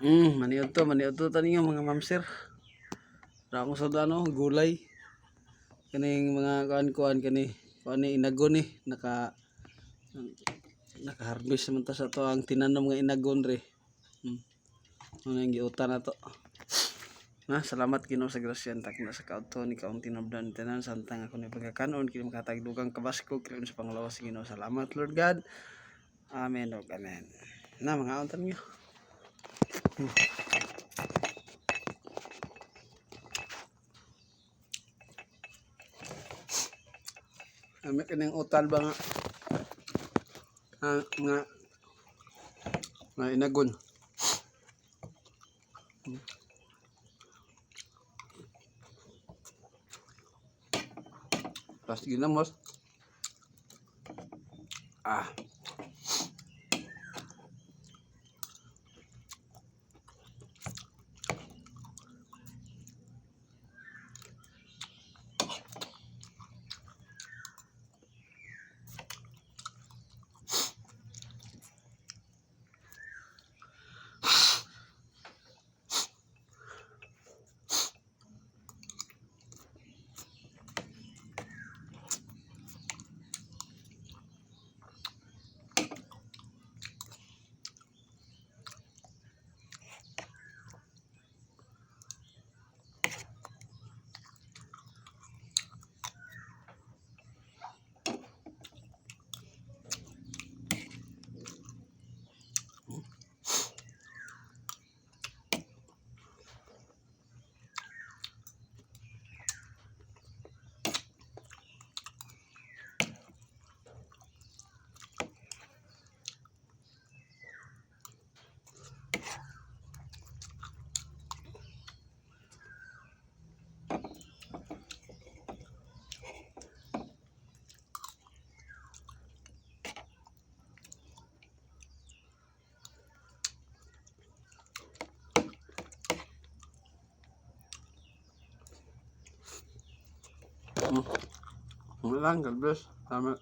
Maniud to taninyo mga mamsir. Ra mo sa ano, gulay. Kaning mga kuan kuan ni inagon ni naka-harvest man ta sa to ang tinanom nga inagon re. Ano yung giutan na to. Na, salamat Ginoo sa grasya tak na sa kauton ni kaong tinubdan tanan samtang ako ni pagkakanon kini makatagdugang kabasko kini sa panglawas Ginoo. Salamat Lord God. Amen o amen. Na mga untan niyo. Ami kining utal ba nga inagon. Pas ginamos. Lang, God bless. Tama.